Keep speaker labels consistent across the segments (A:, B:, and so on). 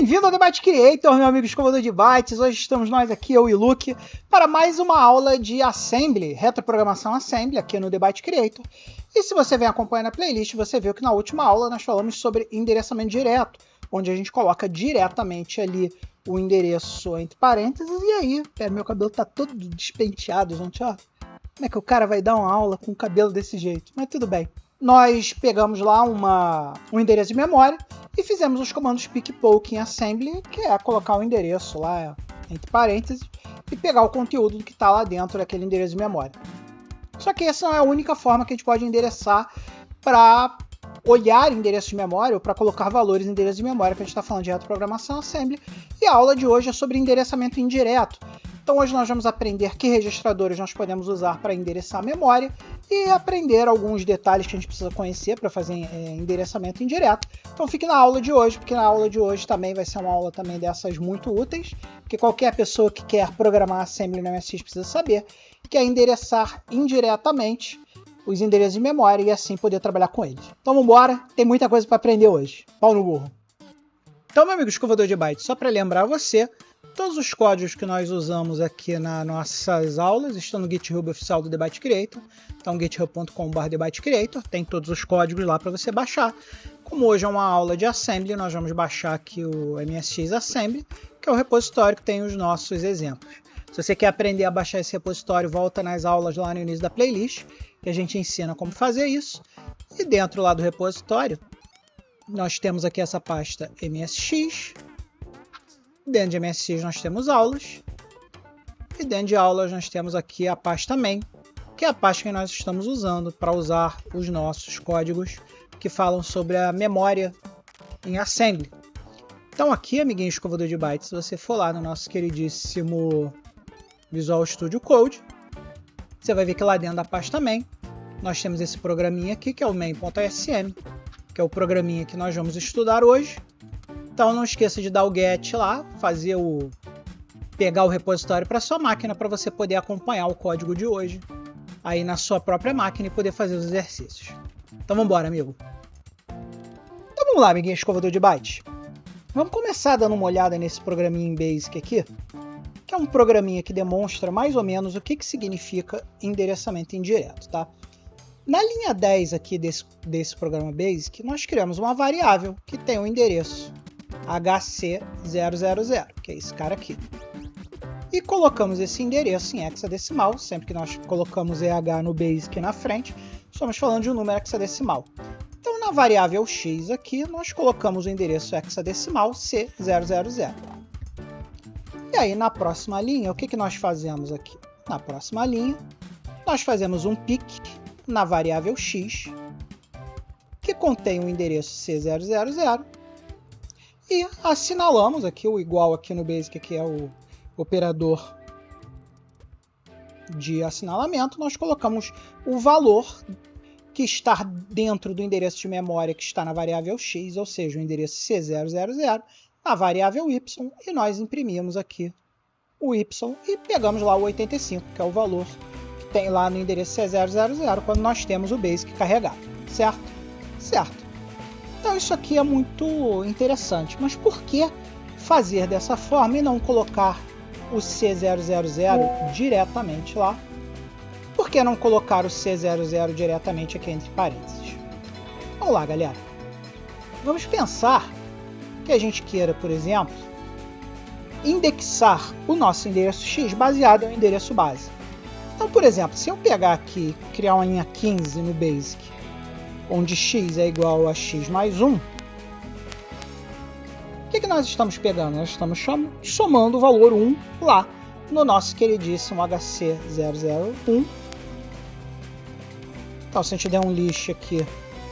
A: Bem-vindo ao Debate Creator, meu amigo escovador de bytes. Hoje estamos nós aqui, eu e o Luke, para mais uma aula de Assembly, retroprogramação Assembly, aqui no Debate Creator. E se você vem acompanhando a playlist, você viu que na última aula nós falamos sobre endereçamento direto, onde a gente coloca diretamente ali o endereço entre parênteses, e aí, meu cabelo tá todo despenteado, gente, ó. Como é que o cara vai dar uma aula com o cabelo desse jeito? Mas tudo bem. Nós pegamos lá um endereço de memória e fizemos os comandos pick poke em assembly, que é colocar o endereço lá entre parênteses e pegar o conteúdo que está lá dentro daquele endereço de memória. Só que essa não é a única forma que a gente pode endereçar para olhar endereço de memória ou para colocar valores em endereço de memória, que a gente está falando de retroprogramação assembly, e a aula de hoje é sobre endereçamento indireto. Então hoje nós vamos aprender que registradores nós podemos usar para endereçar a memória e aprender alguns detalhes que a gente precisa conhecer para fazer endereçamento indireto. Então fique na aula de hoje, porque na aula de hoje também vai ser uma aula também dessas muito úteis, que qualquer pessoa que quer programar Assembly no MSX precisa saber, que é endereçar indiretamente os endereços de memória e assim poder trabalhar com eles. Então vamos embora, tem muita coisa para aprender hoje. Pau no burro. Então, meu amigo escovador de bytes, só para lembrar você, todos os códigos que nós usamos aqui nas nossas aulas estão no GitHub oficial do Debate Creator. Então, github.com/Debate Creator, tem todos os códigos lá para você baixar. Como hoje é uma aula de Assembly, nós vamos baixar aqui o MSX Assembly, que é o repositório que tem os nossos exemplos. Se você quer aprender a baixar esse repositório, volta nas aulas lá no início da playlist, que a gente ensina como fazer isso. E dentro lá do repositório, nós temos aqui essa pasta MSX. Dentro de MSX nós temos aulas. E dentro de aulas nós temos aqui a pasta main, que é a pasta que nós estamos usando para usar os nossos códigos que falam sobre a memória em Assembly. Então aqui, amiguinho escovador de bytes, se você for lá no nosso queridíssimo Visual Studio Code, você vai ver que lá dentro da pasta main nós temos esse programinha aqui, que é o main.sm, que é o programinha que nós vamos estudar hoje. Então não esqueça de dar o get lá, pegar o repositório para sua máquina para você poder acompanhar o código de hoje aí na sua própria máquina e poder fazer os exercícios. Então vamos embora, amigo. Então vamos lá, amiguinho escovador de bytes. Vamos começar dando uma olhada nesse programinha em Basic aqui, que é um programinha que demonstra mais ou menos o que significa endereçamento indireto, tá? Na linha 10 aqui desse programa Basic, nós criamos uma variável que tem o endereço HC000, que é esse cara aqui. E colocamos esse endereço em hexadecimal, sempre que nós colocamos EH no Basic na frente, estamos falando de um número hexadecimal. Então na variável x aqui, nós colocamos o endereço hexadecimal C000. E aí na próxima linha, o que nós fazemos aqui? Na próxima linha, nós fazemos um pick na variável x, que contém o endereço C000, e assinalamos aqui o igual aqui no Basic, que é o operador de assinalamento. Nós colocamos o valor que está dentro do endereço de memória que está na variável x, ou seja, o endereço C000, na variável y, e nós imprimimos aqui o y e pegamos lá o 85, que é o valor que tem lá no endereço C000 quando nós temos o Basic carregado, certo? Certo. Então isso aqui é muito interessante, mas por que fazer dessa forma e não colocar o C000 diretamente lá? Por que não colocar o C00 diretamente aqui entre parênteses? Vamos lá, galera. Vamos pensar que a gente queira, por exemplo, indexar o nosso endereço X baseado no endereço base. Então, por exemplo, se eu pegar aqui e criar uma linha 15 no Basic, onde X é igual a X mais 1, o que nós estamos pegando? Nós estamos somando o valor 1 lá no nosso queridíssimo HC001. Então, se a gente der um list aqui,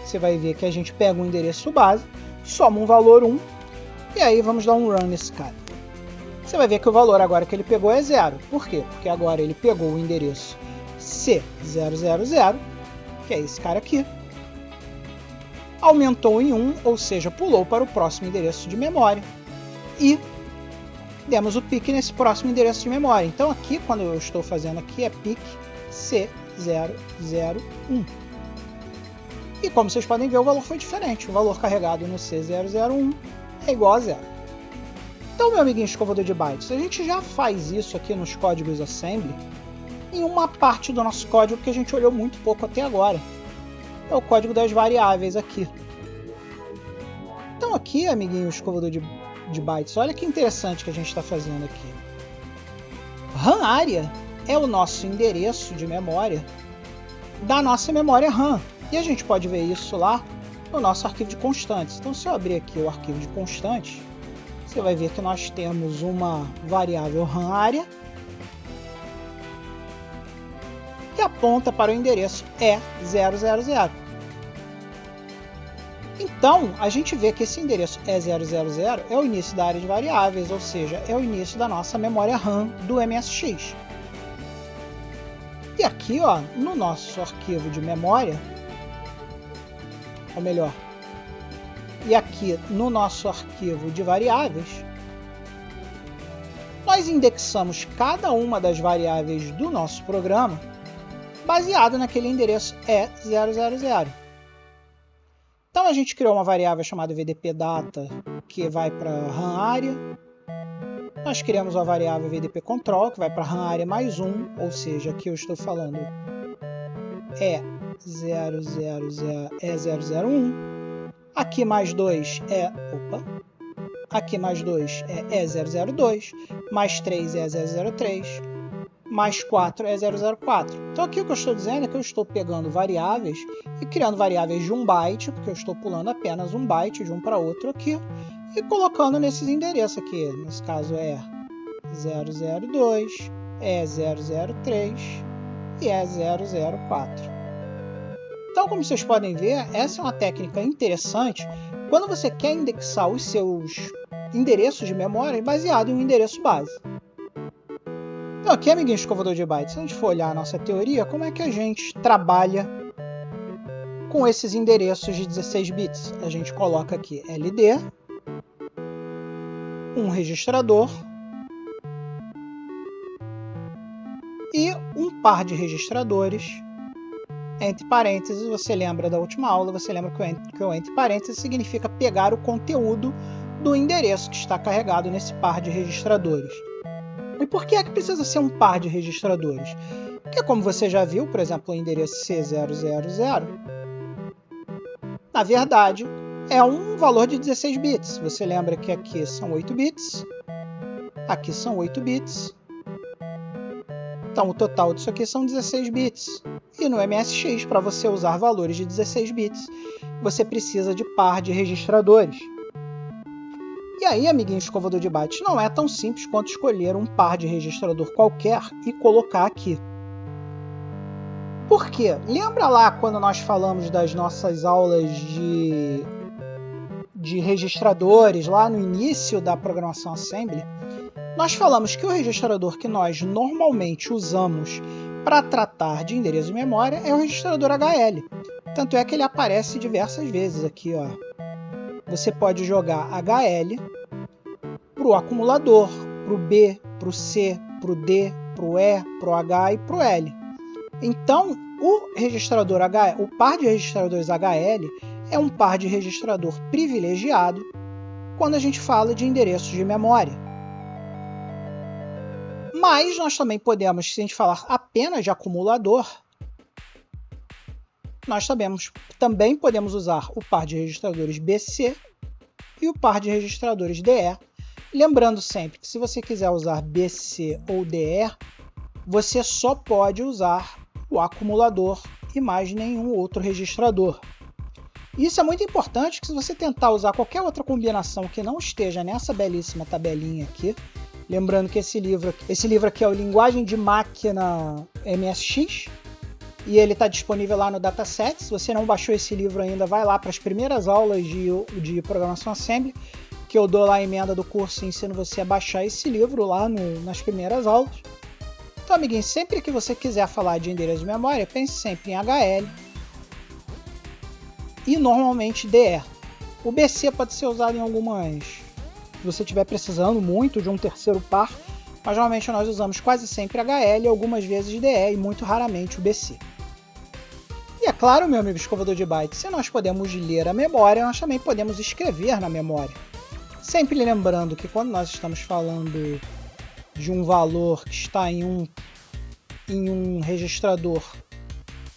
A: você vai ver que a gente pega o endereço base, soma um valor 1, e aí vamos dar um run nesse cara. Você vai ver que o valor agora que ele pegou é 0. Por quê? Porque agora ele pegou o endereço C000, que é esse cara aqui, aumentou em 1, ou seja, pulou para o próximo endereço de memória, e demos o pick nesse próximo endereço de memória. Então aqui, quando eu estou fazendo aqui, é pick C001. E como vocês podem ver, o valor foi diferente. O valor carregado no C001 é igual a 0. Então, meu amiguinho escovador de bytes, a gente já faz isso aqui nos códigos assembly em uma parte do nosso código que a gente olhou muito pouco até agora. É o código das variáveis aqui. Então aqui, amiguinho escovador de bytes, olha que interessante que a gente está fazendo aqui. RAM área é o nosso endereço de memória da nossa memória RAM. E a gente pode ver isso lá no nosso arquivo de constantes. Então, se eu abrir aqui o arquivo de constantes, você vai ver que nós temos uma variável RAM área que aponta para o endereço E000. Então, a gente vê que esse endereço E000 é o início da área de variáveis, ou seja, é o início da nossa memória RAM do MSX. E aqui, ó, no nosso arquivo de memória, ou melhor, e aqui no nosso arquivo de variáveis, nós indexamos cada uma das variáveis do nosso programa baseado naquele endereço E000. Então a gente criou uma variável chamada vdpdata que vai para RAM área. Nós criamos uma variável vdpcontrol que vai para RAM área mais 1, ou seja, aqui eu estou falando E001. Aqui mais 2 aqui mais 2 é E002, mais 3 é E003, mais 4 é E004. Então aqui o que eu estou dizendo é que eu estou pegando variáveis e criando variáveis de 1 byte, porque eu estou pulando apenas 1 byte de um para outro aqui, e colocando nesses endereços aqui. Nesse caso é E002, E003 e E004. Então, como vocês podem ver, essa é uma técnica interessante quando você quer indexar os seus endereços de memória baseado em um endereço base. Então, aqui, amiguinho escovador de bytes, se a gente for olhar a nossa teoria, como é que a gente trabalha com esses endereços de 16 bits? A gente coloca aqui LD, um registrador e um par de registradores. Entre parênteses, você lembra da última aula, você lembra que o entre parênteses significa pegar o conteúdo do endereço que está carregado nesse par de registradores. E por que é que precisa ser um par de registradores? Porque, como você já viu, por exemplo, o endereço C000, na verdade, é um valor de 16 bits. Você lembra que aqui são 8 bits, aqui são 8 bits. Então, o total disso aqui são 16 bits. E no MSX, para você usar valores de 16 bits, você precisa de par de registradores. E aí, amiguinho escovador de bytes, não é tão simples quanto escolher um par de registrador qualquer e colocar aqui. Por quê? Lembra lá quando nós falamos das nossas aulas de registradores, lá no início da programação Assembly? Nós falamos que o registrador que nós normalmente usamos para tratar de endereço de memória é o registrador HL. Tanto é que ele aparece diversas vezes aqui, ó. Você pode jogar HL para o acumulador, para o B, para o C, para o D, para o E, para o H e para o L. Então, o par de registradores HL é um par de registrador privilegiado quando a gente fala de endereços de memória. Mas nós também podemos, se a gente falar apenas de acumulador, nós também podemos usar o par de registradores BC e o par de registradores DE. Lembrando sempre que se você quiser usar BC ou DE, você só pode usar o acumulador e mais nenhum outro registrador. Isso é muito importante, que se você tentar usar qualquer outra combinação que não esteja nessa belíssima tabelinha aqui, lembrando que esse livro aqui é o Linguagem de Máquina MSX, e ele está disponível lá no Dataset. Se você não baixou esse livro ainda, vai lá para as primeiras aulas de Programação Assembly, que eu dou lá a emenda do curso e ensino você a baixar esse livro lá nas primeiras aulas. Então, amiguinho, sempre que você quiser falar de endereço de memória, pense sempre em HL e normalmente DE. O BC pode ser usado em algumas... Se você estiver precisando muito de um terceiro par, mas normalmente nós usamos quase sempre HL, algumas vezes DE e muito raramente o BC. E é claro, meu amigo escovador de bytes, se nós podemos ler a memória, nós também podemos escrever na memória. Sempre lembrando que quando nós estamos falando de um valor que está em um registrador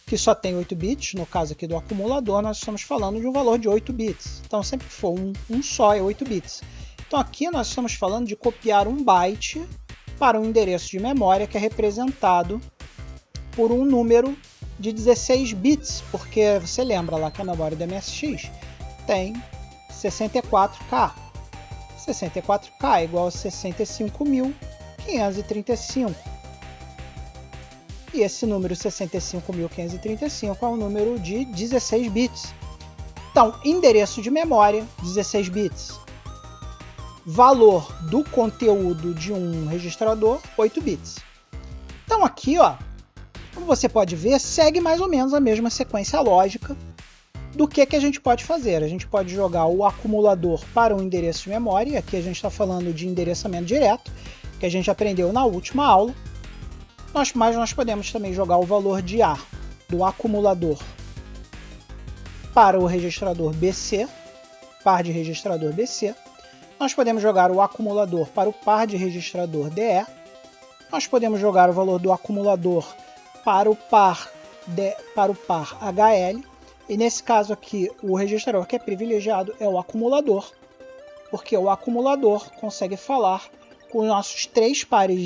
A: que só tem 8 bits, no caso aqui do acumulador, nós estamos falando de um valor de 8 bits. Então sempre que for um só é 8 bits. Então aqui nós estamos falando de copiar um byte para um endereço de memória que é representado por um número de 16 bits, porque você lembra lá que a memória do MSX tem 64K. 64K é igual a 65.535. E esse número 65.535 é um número de 16 bits. Então, endereço de memória, 16 bits. Valor do conteúdo de um registrador, 8 bits. Então aqui, ó, como você pode ver, segue mais ou menos a mesma sequência lógica do que a gente pode fazer. A gente pode jogar o acumulador para um endereço de memória. Aqui a gente está falando de endereçamento direto, que a gente aprendeu na última aula. Mas nós podemos também jogar o valor de A do acumulador para o registrador BC, par de registrador BC. Nós podemos jogar o acumulador para o par de registrador DE. Nós podemos jogar o valor do acumulador para o par HL. E nesse caso aqui, o registrador que é privilegiado é o acumulador, porque o acumulador consegue falar com os nossos 3 pares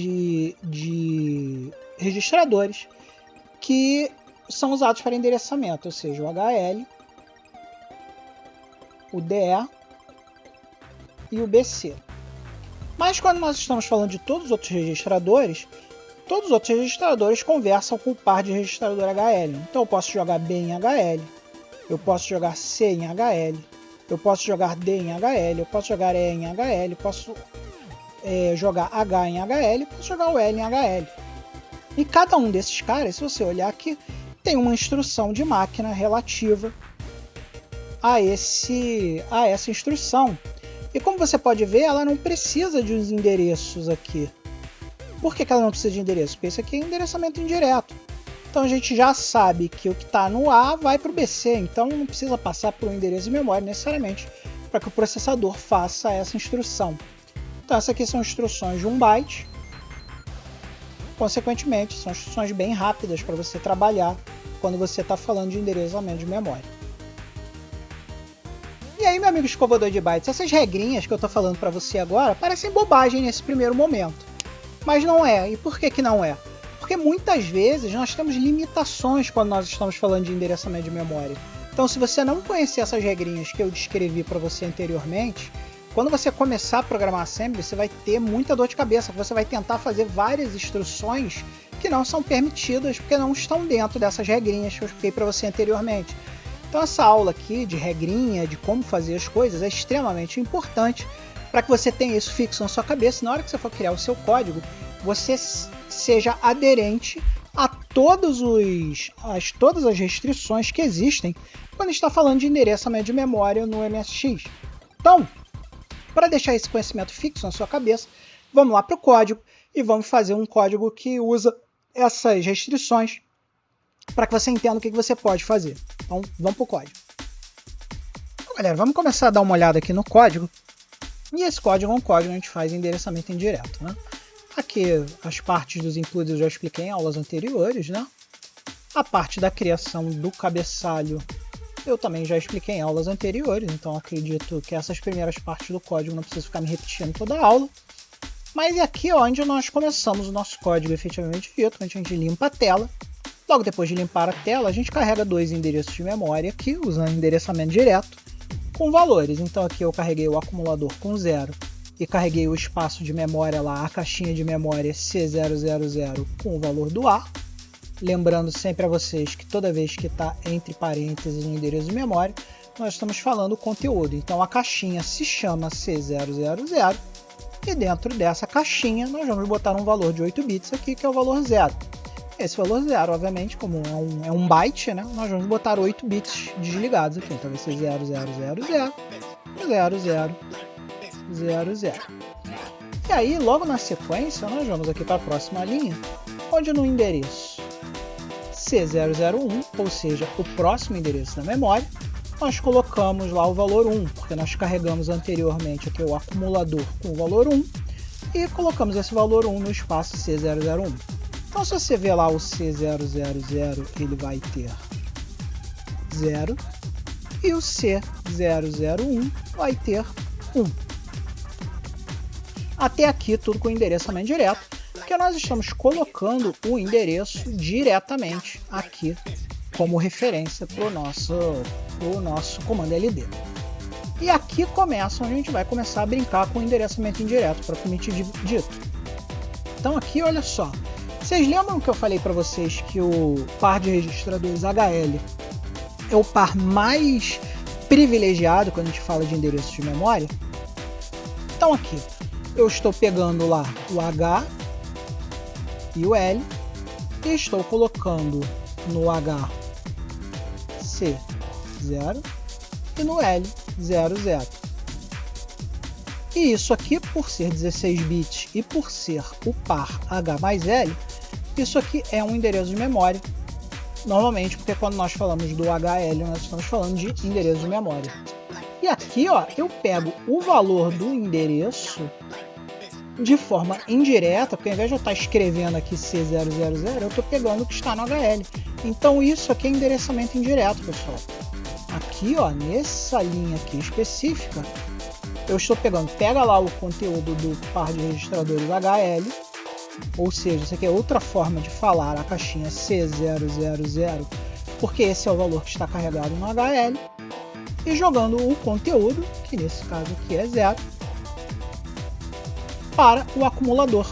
A: de registradores que são usados para endereçamento, ou seja, o HL, o DE e o BC. Mas quando nós estamos falando de todos os outros registradores conversam com o par de registrador HL. Então eu posso jogar B em HL, eu posso jogar C em HL, eu posso jogar D em HL, eu posso jogar E em HL, eu posso jogar H em HL, posso jogar o L em HL. E cada um desses caras, se você olhar aqui, tem uma instrução de máquina relativa a essa instrução. E como você pode ver, ela não precisa de uns endereços aqui. Por que ela não precisa de endereço? Porque isso aqui é endereçamento indireto. Então a gente já sabe que o que está no A vai para o BC, então não precisa passar por um endereço de memória necessariamente para que o processador faça essa instrução. Então essas aqui são instruções de 1 byte. Consequentemente, são instruções bem rápidas para você trabalhar quando você está falando de endereçamento de memória. E aí, meu amigo escovador de bytes, essas regrinhas que eu estou falando para você agora parecem bobagem nesse primeiro momento. Mas não é. E por que não é? Porque muitas vezes nós temos limitações quando nós estamos falando de endereçamento de memória. Então, se você não conhecer essas regrinhas que eu descrevi para você anteriormente, quando você começar a programar Assembly, você vai ter muita dor de cabeça. Você vai tentar fazer várias instruções que não são permitidas porque não estão dentro dessas regrinhas que eu expliquei para você anteriormente. Então, essa aula aqui de regrinha, de como fazer as coisas, é extremamente importante para que você tenha isso fixo na sua cabeça. Na hora que você for criar o seu código, você seja aderente a todas as restrições que existem quando está falando de endereçamento de memória no MSX. Então, para deixar esse conhecimento fixo na sua cabeça, vamos lá para o código e vamos fazer um código que usa essas restrições para que você entenda o que você pode fazer. Então, vamos para o código. Então, galera, vamos começar a dar uma olhada aqui no código. E esse código é um código que a gente faz endereçamento indireto, né? Aqui as partes dos includes eu já expliquei em aulas anteriores, né? A parte da criação do cabeçalho eu também já expliquei em aulas anteriores, então acredito que essas primeiras partes do código não preciso ficar me repetindo toda a aula. Mas é aqui onde nós começamos o nosso código efetivamente dito, onde a gente limpa a tela. Logo depois de limpar a tela, a gente carrega 2 endereços de memória aqui, usando endereçamento direto, com valores. Então aqui eu carreguei o acumulador com 0 e carreguei o espaço de memória lá, a caixinha de memória C000 com o valor do A. Lembrando sempre a vocês que toda vez que está entre parênteses no endereço de memória, nós estamos falando o conteúdo. Então a caixinha se chama C000 e dentro dessa caixinha nós vamos botar um valor de 8 bits aqui, que é o valor 0. Esse valor 0, obviamente, como é um byte, né, nós vamos botar 8 bits desligados aqui. Então vai ser 0000 0000. E aí, logo na sequência, nós vamos aqui para a próxima linha, onde no endereço C001, ou seja, o próximo endereço da memória, nós colocamos lá o valor 1, porque nós carregamos anteriormente aqui o acumulador com o valor 1 e colocamos esse valor 1 no espaço C001. Então, se você ver lá o C000, ele vai ter 0 e o C001 vai ter 1. Até aqui tudo com endereçamento direto, porque nós estamos colocando o endereço diretamente aqui como referência para o nosso comando LD. E aqui começa onde a gente vai começar a brincar com o endereçamento indireto, propriamente dito. Então aqui, olha só, vocês lembram que eu falei para vocês que o par de registradores HL é o par mais privilegiado quando a gente fala de endereços de memória? Então aqui, eu estou pegando lá o H e o L e estou colocando no H C0 e no L 00. E isso aqui, por ser 16 bits e por ser o par H mais L, isso aqui é um endereço de memória. Normalmente, porque quando nós falamos do HL, nós estamos falando de endereço de memória. E aqui, ó, eu pego o valor do endereço de forma indireta, porque ao invés de eu estar escrevendo aqui C000, eu estou pegando o que está no HL. Então isso aqui é endereçamento indireto, pessoal. Aqui, ó, nessa linha aqui específica, eu estou pegando, pega lá o conteúdo do par de registradores HL, ou seja, isso aqui é outra forma de falar a caixinha C000, porque esse é o valor que está carregado no HL, e jogando o conteúdo, que nesse caso aqui é 0, para o acumulador.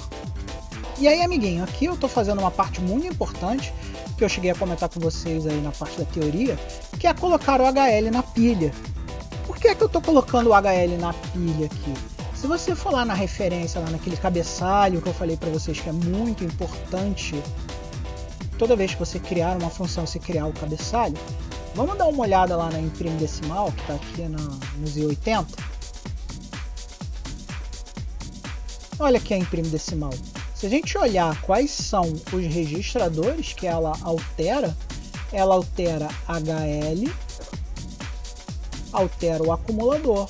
A: E aí, amiguinho, aqui eu estou fazendo uma parte muito importante, que eu cheguei a comentar com vocês aí na parte da teoria, que é colocar o HL na pilha. Por que é que eu estou colocando o HL na pilha aqui? Se você for lá na referência, lá naquele cabeçalho que eu falei para vocês que é muito importante, toda vez que você criar uma função, você criar o cabeçalho, vamos dar uma olhada lá na imprime decimal, que está aqui no Z80. Olha aqui a imprime decimal. Se a gente olhar quais são os registradores que ela altera HL, altera o acumulador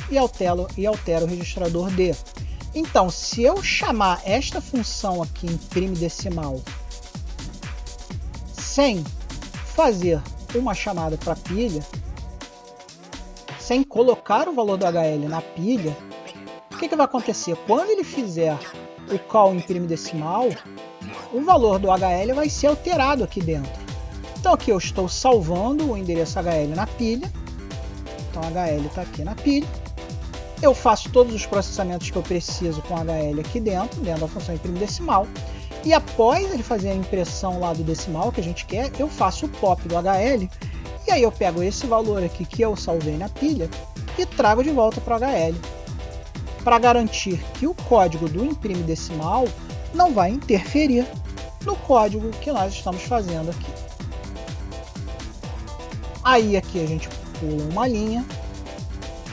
A: e altera o registrador D. Então, se eu chamar esta função aqui imprime decimal sem fazer uma chamada para pilha, sem colocar o valor do HL na pilha, o que vai acontecer? Quando ele fizer o call imprime decimal, o valor do HL vai ser alterado aqui dentro. Então aqui eu estou salvando o endereço HL na pilha. Então HL está aqui na pilha. Eu faço todos os processamentos que eu preciso com HL aqui dentro da função imprime decimal. E após ele fazer a impressão lá do decimal que a gente quer, eu faço o pop do HL. E aí eu pego esse valor aqui que eu salvei na pilha e trago de volta para o HL, para garantir que o código do imprime decimal não vai interferir no código que nós estamos fazendo aqui. Aí aqui a gente pula uma linha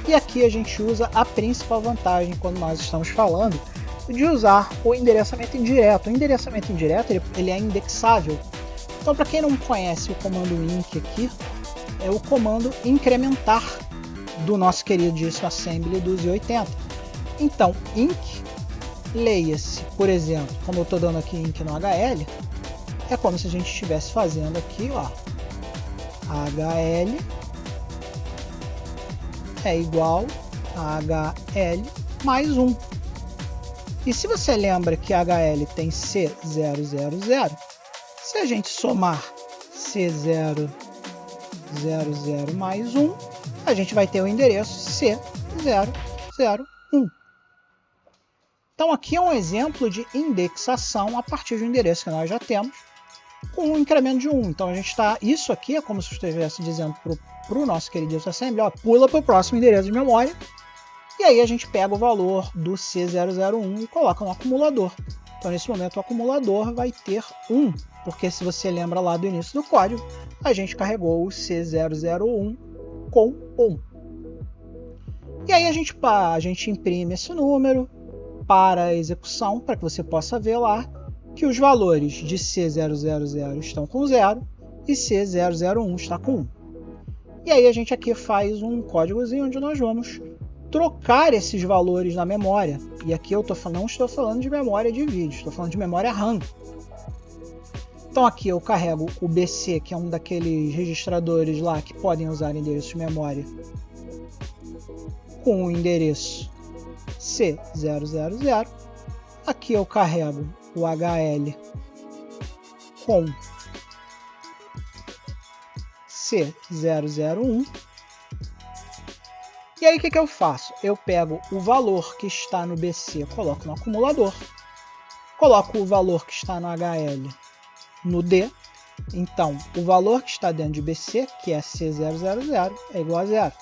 A: e aqui a gente usa a principal vantagem quando nós estamos falando de usar o endereçamento indireto. O endereçamento indireto ele é indexável. Então, para quem não conhece o comando inc aqui, é o comando incrementar do nosso querido disassembly do Z80. Então, inc, leia-se, por exemplo, como eu estou dando aqui inc no HL, é como se a gente estivesse fazendo aqui, ó, HL é igual a HL mais 1. E se você lembra que HL tem C000, se a gente somar C000 mais 1, a gente vai ter o endereço C001. Então aqui é um exemplo de indexação a partir de um endereço que nós já temos, com um incremento de 1. Então a gente está, isso aqui é como se eu estivesse dizendo para o nosso querido disassembly, ó, pula para o próximo endereço de memória, e aí a gente pega o valor do C001 e coloca no acumulador. Então nesse momento o acumulador vai ter 1, porque se você lembra lá do início do código, a gente carregou o C001 com 1. E aí a gente imprime esse número para a execução, para que você possa ver lá que os valores de C000 estão com 0 e C001 está com 1. E aí a gente aqui faz um códigozinho onde nós vamos trocar esses valores na memória. E aqui eu não estou falando de memória de vídeo, estou falando de memória RAM. Então aqui eu carrego o BC, que é um daqueles registradores lá que podem usar endereço de memória, com o endereço C000. Aqui eu carrego o HL com C001. E aí o que eu faço? Eu pego o valor que está no BC, coloco no acumulador, coloco o valor que está no HL no D. Então, o valor que está dentro de BC, que é C000, é igual a 0.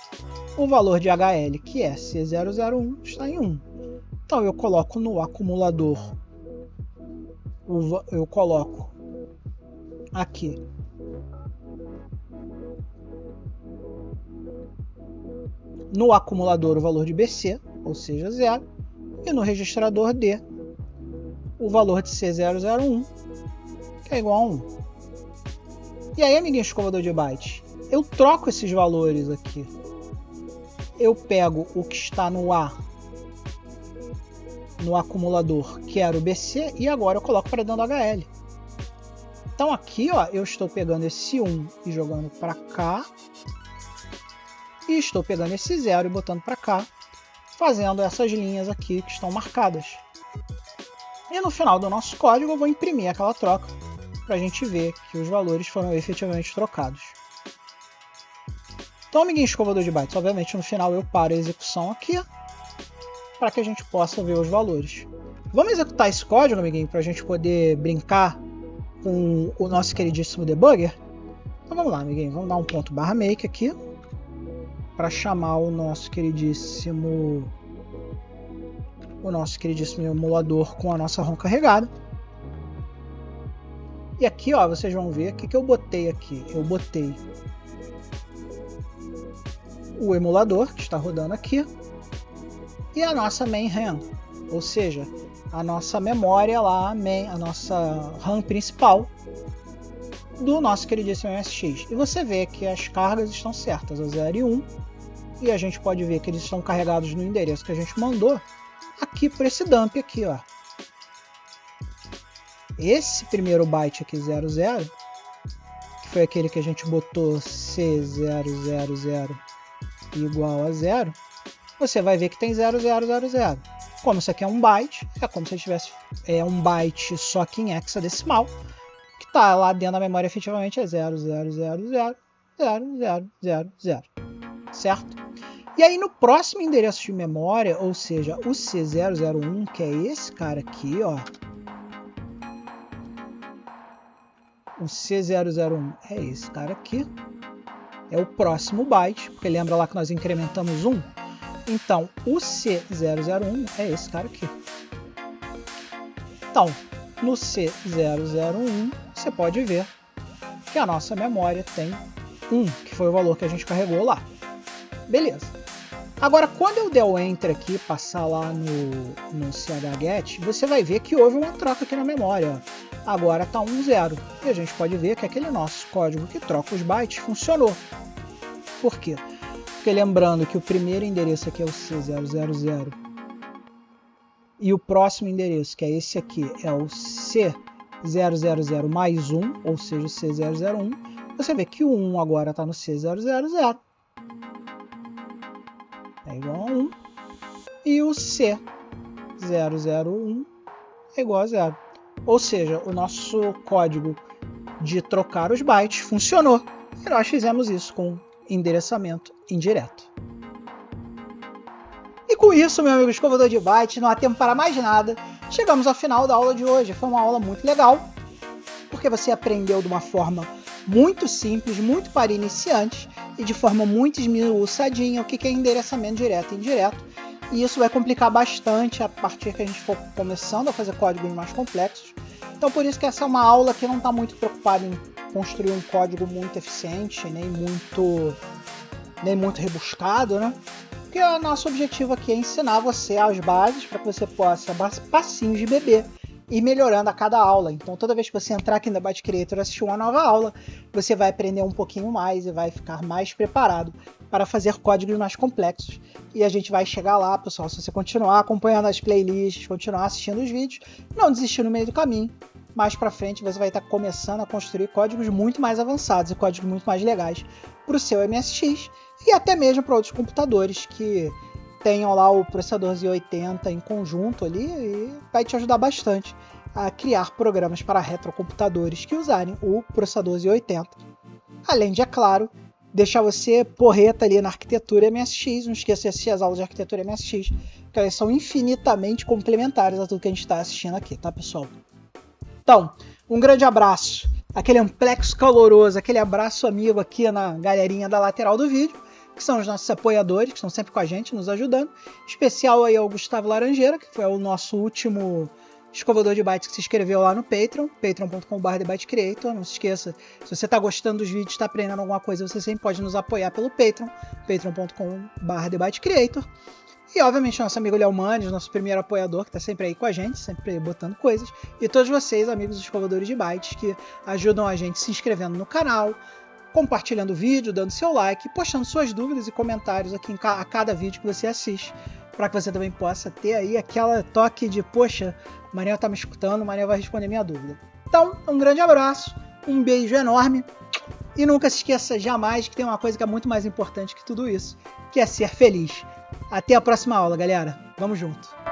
A: O valor de HL, que é C001, está em 1. Então, eu coloco no acumulador, eu coloco aqui no acumulador o valor de BC, ou seja, 0, e no registrador D o valor de C001, que é igual a 1. E aí, amiguinho escovador de bytes, eu troco esses valores aqui. Eu pego o que está no A, no acumulador, que era o BC, e agora eu coloco para dentro do HL. Então aqui, ó, eu estou pegando esse 1 e jogando para cá, e estou pegando esse 0 e botando para cá, fazendo essas linhas aqui que estão marcadas. E no final do nosso código eu vou imprimir aquela troca, para a gente ver que os valores foram efetivamente trocados. Então, amiguinho escovador de bytes, obviamente no final eu paro a execução aqui, para que a gente possa ver os valores. Vamos executar esse código, amiguinho, para a gente poder brincar com o nosso queridíssimo debugger? Então vamos lá, amiguinho, vamos dar um ponto /make aqui, para chamar o nosso queridíssimo emulador com a nossa ROM carregada. E aqui, ó, vocês vão ver o que eu botei aqui. Eu botei o emulador que está rodando aqui e a nossa main RAM, ou seja, a nossa memória lá, a nossa RAM principal do nosso queridíssimo MSX. E você vê que as cargas estão certas, a 0 e 1, e a gente pode ver que eles estão carregados no endereço que a gente mandou aqui por esse dump aqui, ó. Esse primeiro byte aqui, 00, que foi aquele que a gente botou C000 igual a 0, você vai ver que tem 0000. Como isso aqui é um byte, é como se tivesse um byte só que em hexadecimal, que está lá dentro da memória efetivamente é 00000000, certo? E aí no próximo endereço de memória, ou seja, o C001, que é esse cara aqui, ó, o C001 é esse cara aqui, é o próximo byte, porque lembra lá que nós incrementamos 1? Então, o C001 é esse cara aqui. Então, no C001, você pode ver que a nossa memória tem 1, que foi o valor que a gente carregou lá. Beleza. Agora, quando eu der o Enter aqui, passar lá no chget, você vai ver que houve uma troca aqui na memória. Ó. Agora está 1,0. E a gente pode ver que aquele nosso código que troca os bytes funcionou. Por quê? Porque lembrando que o primeiro endereço aqui é o C000 e o próximo endereço, que é esse aqui, é o C000 mais 1, ou seja, o C001, você vê que o 1 agora está no C000. É igual a 1. E o C001 é igual a 0. Ou seja, o nosso código de trocar os bytes funcionou. E nós fizemos isso com endereçamento indireto. E com isso, meu amigo escovador de bytes, não há tempo para mais nada. Chegamos ao final da aula de hoje. Foi uma aula muito legal, porque você aprendeu de uma forma muito simples, muito para iniciantes e de forma muito esmiuçadinha o que é endereçamento direto e indireto. E isso vai complicar bastante a partir que a gente for começando a fazer códigos mais complexos. Então por isso que essa é uma aula que não está muito preocupada em construir um código muito eficiente, nem muito rebuscado, né? Porque o nosso objetivo aqui é ensinar você as bases para que você possa, passinhos de bebê, ir melhorando a cada aula. Então toda vez que você entrar aqui no Byte Creator e assistir uma nova aula, você vai aprender um pouquinho mais e vai ficar mais preparado para fazer códigos mais complexos. E a gente vai chegar lá, pessoal, se você continuar acompanhando as playlists, continuar assistindo os vídeos, não desistir no meio do caminho. Mais para frente você vai estar começando a construir códigos muito mais avançados e códigos muito mais legais para o seu MSX e até mesmo para outros computadores que tenham lá o processador Z80 em conjunto ali, e vai te ajudar bastante a criar programas para retrocomputadores que usarem o processador Z80. Além de, é claro, deixar você porreta ali na arquitetura MSX. Não esqueça de assistir as aulas de arquitetura MSX, que elas são infinitamente complementares a tudo que a gente está assistindo aqui, tá, pessoal? Então, um grande abraço, aquele amplexo caloroso, aquele abraço amigo aqui na galerinha da lateral do vídeo, que são os nossos apoiadores, que estão sempre com a gente, nos ajudando. Especial aí ao Gustavo Laranjeira, que foi o nosso último escovador de bytes que se inscreveu lá no Patreon, patreon.com/TheByteCreator. Não se esqueça, se você está gostando dos vídeos, está aprendendo alguma coisa, você sempre pode nos apoiar pelo Patreon, patreon.com/TheByteCreator. E, obviamente, nosso amigo Léo Manes, nosso primeiro apoiador, que está sempre aí com a gente, sempre botando coisas. E todos vocês, amigos escovadores de bytes, que ajudam a gente se inscrevendo no canal, compartilhando o vídeo, dando seu like, postando suas dúvidas e comentários aqui a cada vídeo que você assiste, para que você também possa ter aí aquela toque de, poxa, o Manel tá me escutando, o Manel vai responder minha dúvida. Então, um grande abraço, um beijo enorme, e nunca se esqueça jamais que tem uma coisa que é muito mais importante que tudo isso, que é ser feliz. Até a próxima aula, galera. Vamos junto.